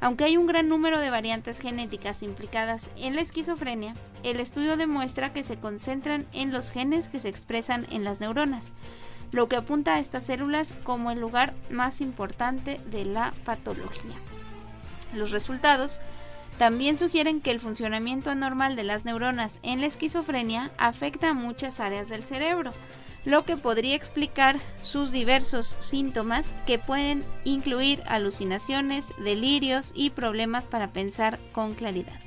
Aunque hay un gran número de variantes genéticas implicadas en la esquizofrenia, el estudio demuestra que se concentran en los genes que se expresan en las neuronas, lo que apunta a estas células como el lugar más importante de la patología. Los resultados también sugieren que el funcionamiento anormal de las neuronas en la esquizofrenia afecta a muchas áreas del cerebro, lo que podría explicar sus diversos síntomas, que pueden incluir alucinaciones, delirios y problemas para pensar con claridad.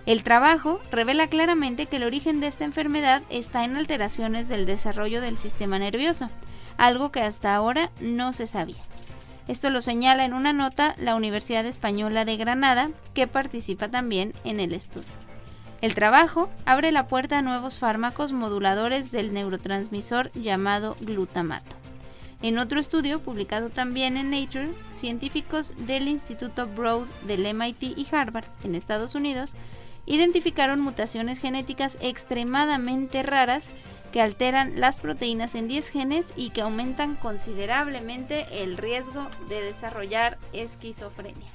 El trabajo revela claramente que el origen de esta enfermedad está en alteraciones del desarrollo del sistema nervioso, algo que hasta ahora no se sabía. Esto lo señala en una nota la Universidad Española de Granada, que participa también en el estudio. El trabajo abre la puerta a nuevos fármacos moduladores del neurotransmisor llamado glutamato. En otro estudio, publicado también en Nature, científicos del Instituto Broad del MIT y Harvard, en Estados Unidos, identificaron mutaciones genéticas extremadamente raras que alteran las proteínas en 10 genes y que aumentan considerablemente el riesgo de desarrollar esquizofrenia.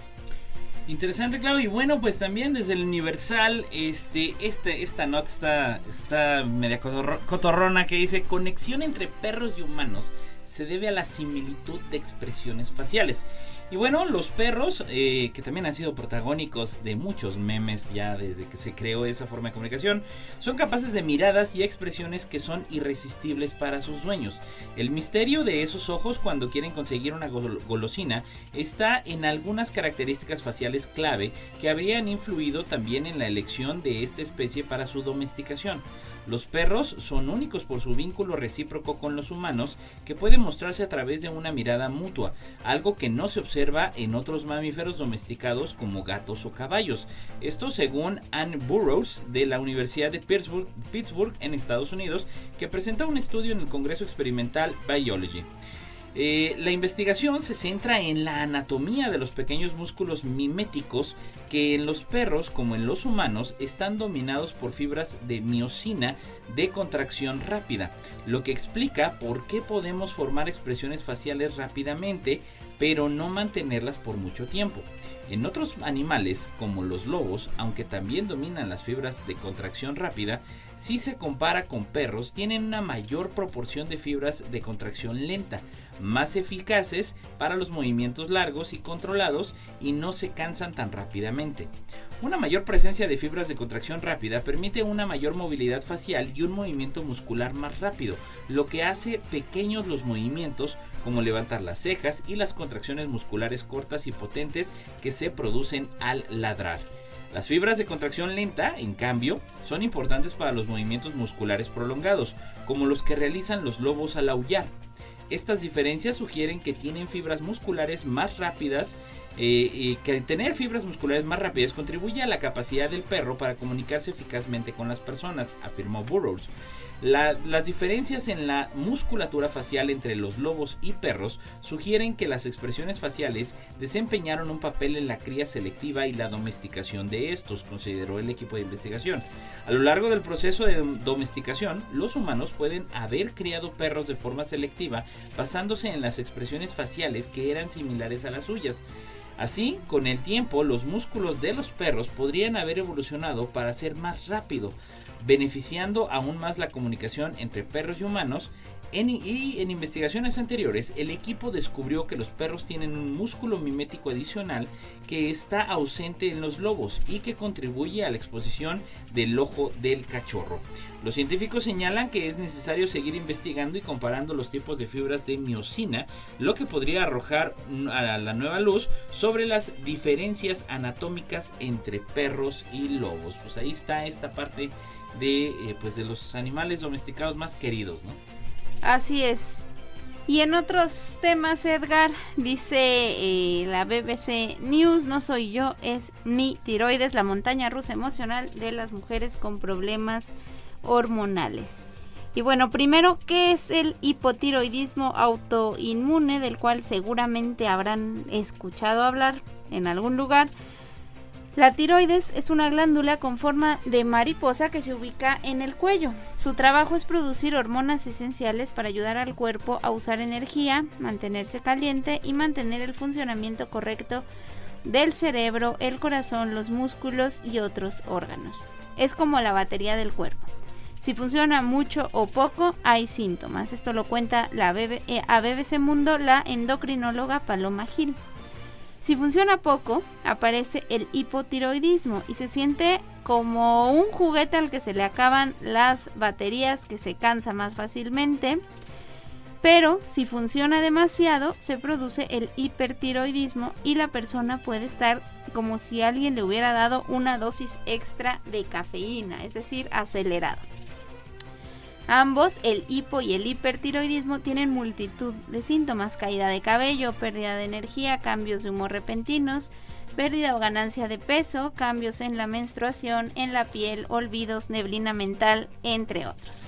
Interesante, claro, y bueno, pues también desde el Universal, esta nota está media cotorrona, que dice: conexión entre perros y humanos se debe a la similitud de expresiones faciales. Y bueno, los perros, que también han sido protagónicos de muchos memes ya desde que se creó esa forma de comunicación, son capaces de miradas y expresiones que son irresistibles para sus dueños. El misterio de esos ojos cuando quieren conseguir una golosina está en algunas características faciales clave que habrían influido también en la elección de esta especie para su domesticación. Los perros son únicos por su vínculo recíproco con los humanos, que puede mostrarse a través de una mirada mutua, algo que no se observa en otros mamíferos domesticados como gatos o caballos. Esto según Ann Burroughs de la Universidad de Pittsburgh en Estados Unidos, que presenta un estudio en el Congreso Experimental Biology. La investigación se centra en la anatomía de los pequeños músculos miméticos que en los perros como en los humanos están dominados por fibras de miosina de contracción rápida, lo que explica por qué podemos formar expresiones faciales rápidamente pero no mantenerlas por mucho tiempo. En otros animales como los lobos, aunque también dominan las fibras de contracción rápida, si se compara con perros, tienen una mayor proporción de fibras de contracción lenta, más eficaces para los movimientos largos y controlados, y no se cansan tan rápidamente. Una mayor presencia de fibras de contracción rápida permite una mayor movilidad facial y un movimiento muscular más rápido, lo que hace pequeños los movimientos como levantar las cejas y las contracciones musculares cortas y potentes que se producen al ladrar. Las fibras de contracción lenta, en cambio, son importantes para los movimientos musculares prolongados, como los que realizan los lobos al aullar. Estas diferencias sugieren que tienen fibras musculares más rápidas, que tener fibras musculares más rápidas contribuye a la capacidad del perro para comunicarse eficazmente con las personas, afirmó Burroughs. Las diferencias en la musculatura facial entre los lobos y perros sugieren que las expresiones faciales desempeñaron un papel en la cría selectiva y la domesticación de estos, consideró el equipo de investigación. A lo largo del proceso de domesticación, los humanos pueden haber criado perros de forma selectiva basándose en las expresiones faciales que eran similares a las suyas. Así, con el tiempo, los músculos de los perros podrían haber evolucionado para ser más rápido, beneficiando aún más la comunicación entre perros y humanos. En investigaciones anteriores, el equipo descubrió que los perros tienen un músculo mimético adicional que está ausente en los lobos y que contribuye a la exposición del ojo del cachorro. Los científicos señalan que es necesario seguir investigando y comparando los tipos de fibras de miosina, lo que podría arrojar a la nueva luz sobre las diferencias anatómicas entre perros y lobos. Pues ahí está esta parte de los animales domesticados más queridos, ¿no? Así es. Y en otros temas, Edgar, dice la BBC News: no soy yo, es mi tiroides, la montaña rusa emocional de las mujeres con problemas hormonales. Y bueno, primero, ¿qué es el hipotiroidismo autoinmune, del cual seguramente habrán escuchado hablar en algún lugar? La tiroides es una glándula con forma de mariposa que se ubica en el cuello. Su trabajo es producir hormonas esenciales para ayudar al cuerpo a usar energía, mantenerse caliente y mantener el funcionamiento correcto del cerebro, el corazón, los músculos y otros órganos. Es como la batería del cuerpo. Si funciona mucho o poco, hay síntomas. Esto lo cuenta a BBC Mundo la endocrinóloga Paloma Gil. Si funciona poco, aparece el hipotiroidismo y se siente como un juguete al que se le acaban las baterías, que se cansa más fácilmente. Pero si funciona demasiado, se produce el hipertiroidismo y la persona puede estar como si alguien le hubiera dado una dosis extra de cafeína, es decir, acelerado. Ambos, el hipo y el hipertiroidismo, tienen multitud de síntomas: caída de cabello, pérdida de energía, cambios de humor repentinos, pérdida o ganancia de peso, cambios en la menstruación, en la piel, olvidos, neblina mental, entre otros.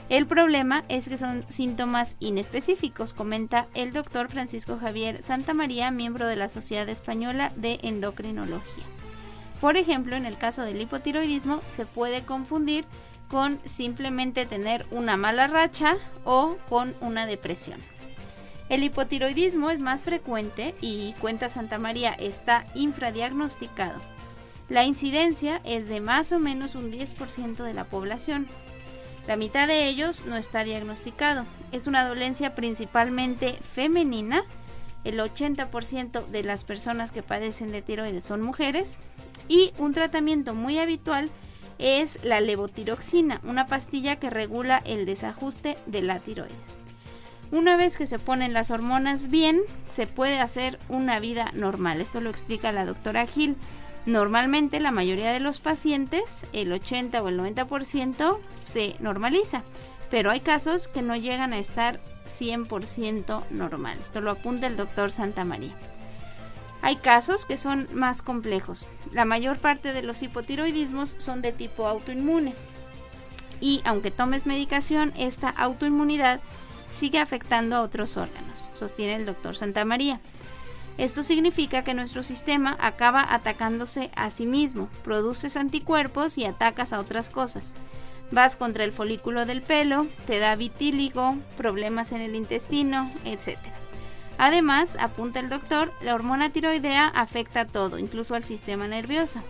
El problema es que son síntomas inespecíficos, comenta el doctor Francisco Javier Santamaría, miembro de la Sociedad Española de Endocrinología. Por ejemplo, en el caso del hipotiroidismo se puede confundir con simplemente tener una mala racha o con una depresión. El hipotiroidismo es más frecuente y, cuenta Santa María, está infradiagnosticado. La incidencia es de más o menos un 10% de la población. La mitad de ellos no está diagnosticado. Es una dolencia principalmente femenina. El 80% de las personas que padecen de tiroides son mujeres. Y un tratamiento muy habitual es la levotiroxina, una pastilla que regula el desajuste de la tiroides. Una vez que se ponen las hormonas bien, se puede hacer una vida normal. Esto lo explica la doctora Gil. Normalmente la mayoría de los pacientes, el 80 o el 90%, se normaliza, pero hay casos que no llegan a estar 100% normal. Esto lo apunta el doctor Santa María. Hay casos que son más complejos. La mayor parte de los hipotiroidismos son de tipo autoinmune. Y aunque tomes medicación, esta autoinmunidad sigue afectando a otros órganos, sostiene el doctor Santa María. Esto significa que nuestro sistema acaba atacándose a sí mismo, produces anticuerpos y atacas a otras cosas. Vas contra el folículo del pelo, te da vitíligo, problemas en el intestino, etc. Además, apunta el doctor, la hormona tiroidea afecta a todo, incluso al sistema nervioso.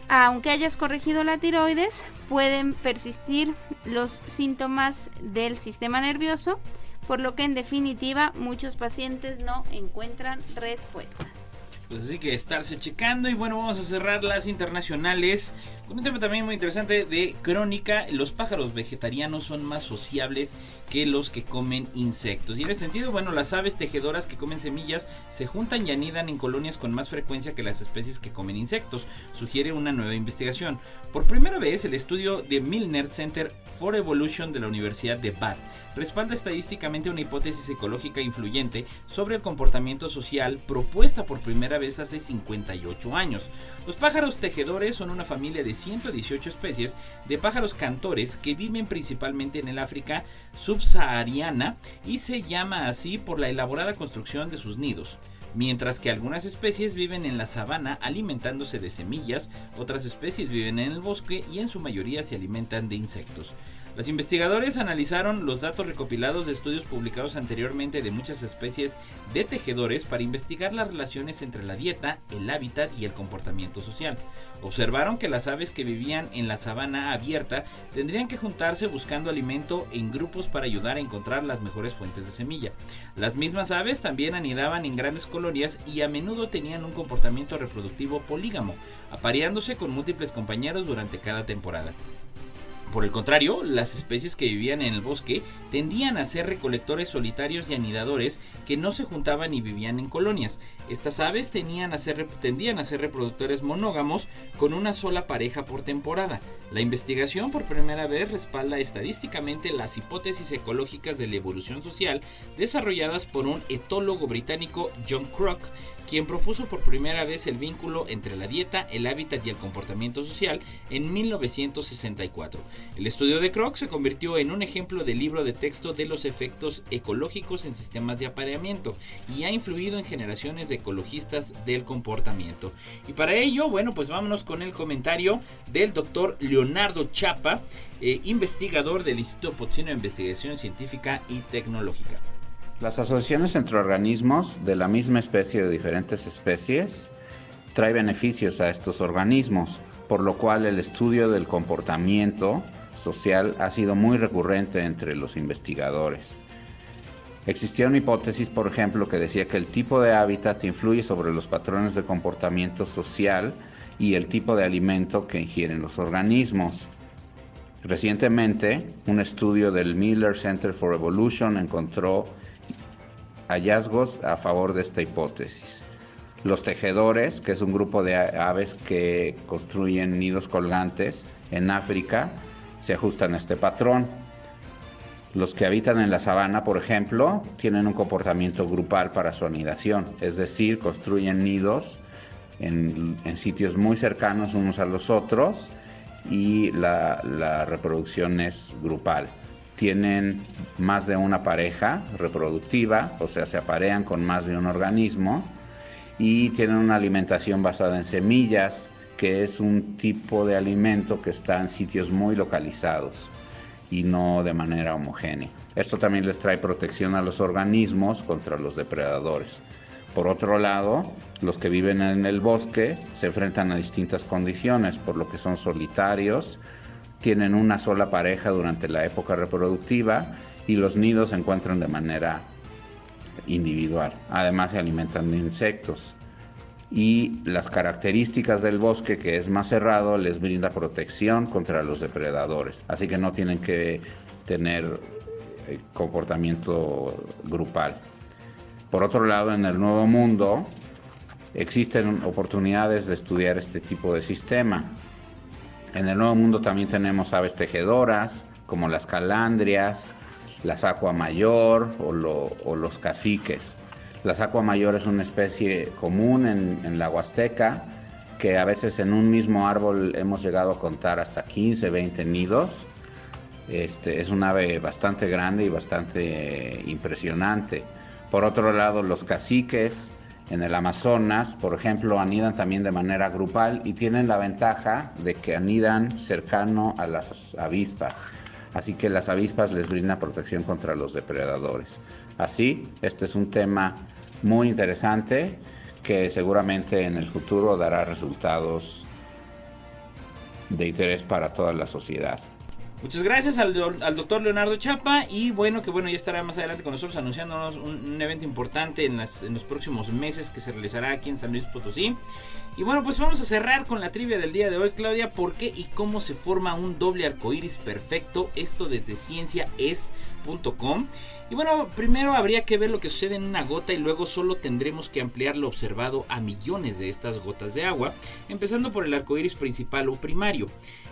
Aunque hayas corregido la tiroides, pueden persistir los síntomas del sistema nervioso, por lo que en definitiva muchos pacientes no encuentran respuestas. Pues así que estarse checando. Y bueno, vamos a cerrar las internacionales con un tema también muy interesante de crónica. Los pájaros vegetarianos son más sociables que los que comen insectos. Y en ese sentido, bueno, las aves tejedoras que comen semillas se juntan y anidan en colonias con más frecuencia que las especies que comen insectos, sugiere una nueva investigación. Por primera vez, el estudio de Milner Center for Evolution de la Universidad de Bath respalda estadísticamente una hipótesis ecológica influyente sobre el comportamiento social propuesta por primera vez hace 58 años. Los pájaros tejedores son una familia de 118 especies de pájaros cantores que viven principalmente en el África subsahariana y se llama así por la elaborada construcción de sus nidos. Mientras que algunas especies viven en la sabana alimentándose de semillas, otras especies viven en el bosque y en su mayoría se alimentan de insectos. Los investigadores analizaron los datos recopilados de estudios publicados anteriormente de muchas especies de tejedores para investigar las relaciones entre la dieta, el hábitat y el comportamiento social. Observaron que las aves que vivían en la sabana abierta tendrían que juntarse buscando alimento en grupos para ayudar a encontrar las mejores fuentes de semilla. Las mismas aves también anidaban en grandes colonias y a menudo tenían un comportamiento reproductivo polígamo, apareándose con múltiples compañeros durante cada temporada. Por el contrario, las especies que vivían en el bosque tendían a ser recolectores solitarios y anidadores que no se juntaban y vivían en colonias. Estas aves tendían a ser reproductores monógamos con una sola pareja por temporada. La investigación por primera vez respalda estadísticamente las hipótesis ecológicas de la evolución social desarrolladas por un etólogo británico, John Crook, quien propuso por primera vez el vínculo entre la dieta, el hábitat y el comportamiento social en 1964. El estudio de Crook se convirtió en un ejemplo de libro de texto de los efectos ecológicos en sistemas de apareamiento y ha influido en generaciones de ecologistas del comportamiento. Y para ello, bueno, pues vámonos con el comentario del doctor Leonardo Chapa, investigador del Instituto Potosino de Investigación Científica y Tecnológica. Las asociaciones entre organismos de la misma especie o de diferentes especies trae beneficios a estos organismos, por lo cual el estudio del comportamiento social ha sido muy recurrente entre los investigadores. Existía una hipótesis, por ejemplo, que decía que el tipo de hábitat influye sobre los patrones de comportamiento social y el tipo de alimento que ingieren los organismos. Recientemente, un estudio del Milner Center for Evolution encontró hallazgos a favor de esta hipótesis. Los tejedores, que es un grupo de aves que construyen nidos colgantes en África, se ajustan a este patrón. Los que habitan en la sabana, por ejemplo, tienen un comportamiento grupal para su anidación, es decir, construyen nidos en sitios muy cercanos unos a los otros y la reproducción es grupal. Tienen más de una pareja reproductiva, o sea, se aparean con más de un organismo y tienen una alimentación basada en semillas, que es un tipo de alimento que está en sitios muy localizados. y no de manera homogénea. Esto también les trae protección a los organismos contra los depredadores. Por otro lado, los que viven en el bosque se enfrentan a distintas condiciones, por lo que son solitarios, tienen una sola pareja durante la época reproductiva y los nidos se encuentran de manera individual. Además se alimentan de insectos. Y las características del bosque, que es más cerrado, les brinda protección contra los depredadores. Así que no tienen que tener comportamiento grupal. Por otro lado, en el Nuevo Mundo existen oportunidades de estudiar este tipo de sistema. En el Nuevo Mundo también tenemos aves tejedoras, como las calandrias, las aqua mayor o los caciques. La aqua mayor es una especie común en la Huasteca, que a veces en un mismo árbol hemos llegado a contar hasta 15, 20 nidos. Es un ave bastante grande y bastante impresionante. Por otro lado, los caciques en el Amazonas, por ejemplo, anidan también de manera grupal y tienen la ventaja de que anidan cercano a las avispas. Así que las avispas les brindan protección contra los depredadores. Así, este es un tema muy interesante que seguramente en el futuro dará resultados de interés para toda la sociedad. Muchas gracias al doctor Leonardo Chapa, y ya estará más adelante con nosotros anunciándonos un evento importante en los próximos meses que se realizará aquí en San Luis Potosí. Y bueno, pues vamos a cerrar con la trivia del día de hoy, Claudia. ¿Por qué y cómo se forma un doble arcoíris perfecto? Esto desde cienciaes.com. Y bueno, primero habría que ver lo que sucede en una gota y luego solo tendremos que ampliar lo observado a millones de estas gotas de agua, empezando por el arcoíris principal o primario.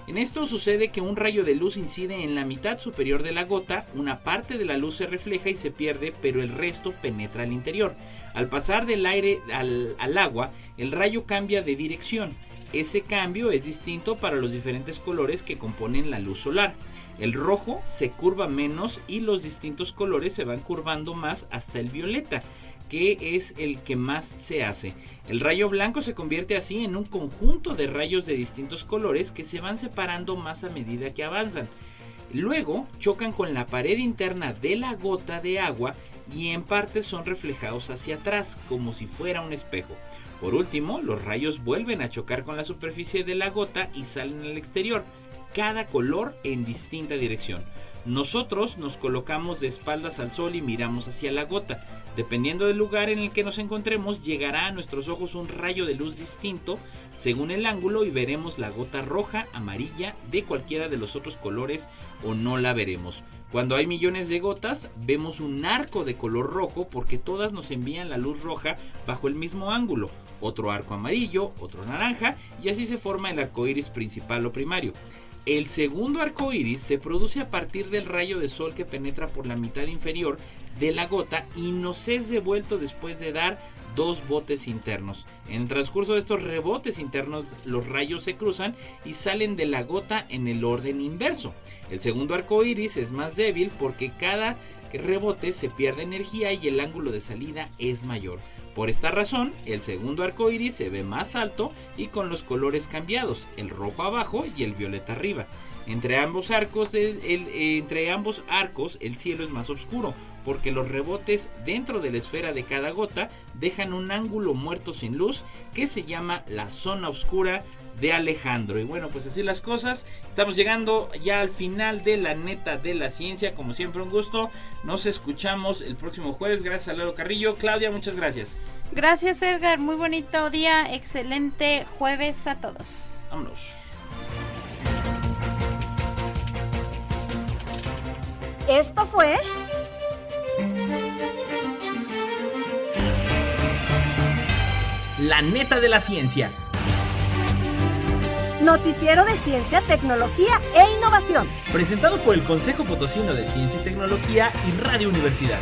En esto sucede que un rayo de luz incide en la mitad superior de la gota, una parte de la luz se refleja y se pierde, pero el resto penetra al interior. Al pasar del aire al agua, el rayo cambia de dirección. Ese cambio es distinto para los diferentes colores que componen la luz solar. El rojo se curva menos y los distintos colores se van curvando más hasta el violeta, que es el que más se hace. El rayo blanco se convierte así en un conjunto de rayos de distintos colores que se van separando más a medida que avanzan. Luego chocan con la pared interna de la gota de agua y en parte son reflejados hacia atrás, como si fuera un espejo. Por último, los rayos vuelven a chocar con la superficie de la gota y salen al exterior, cada color en distinta dirección. Nosotros nos colocamos de espaldas al sol y miramos hacia la gota. Dependiendo del lugar en el que nos encontremos, llegará a nuestros ojos un rayo de luz distinto según el ángulo y veremos la gota roja, amarilla, de cualquiera de los otros colores o no la veremos. Cuando hay millones de gotas, vemos un arco de color rojo porque todas nos envían la luz roja bajo el mismo ángulo. Otro arco amarillo, otro naranja, y así se forma el arco iris principal o primario. El segundo arco iris se produce a partir del rayo de sol que penetra por la mitad inferior de la gota y nos es devuelto después de dar dos botes internos. En el transcurso de estos rebotes internos, los rayos se cruzan y salen de la gota en el orden inverso. El segundo arco iris es más débil porque cada rebote se pierde energía y el ángulo de salida es mayor. Por esta razón, el segundo arco iris se ve más alto y con los colores cambiados, el rojo abajo y el violeta arriba. Entre ambos arcos el cielo es más oscuro, porque los rebotes dentro de la esfera de cada gota dejan un ángulo muerto sin luz que se llama la zona oscura de Alejandro. Y bueno, pues así las cosas. Estamos llegando ya al final de la neta de la ciencia. Como siempre, un gusto. Nos escuchamos el próximo jueves. Gracias a Lalo Carrillo. Claudia, muchas gracias. Gracias, Edgar. Muy bonito día. Excelente jueves a todos. Vámonos. Esto fue La neta de la ciencia. Noticiero de Ciencia, Tecnología e Innovación. Presentado por el Consejo Potosino de Ciencia y Tecnología y Radio Universidad.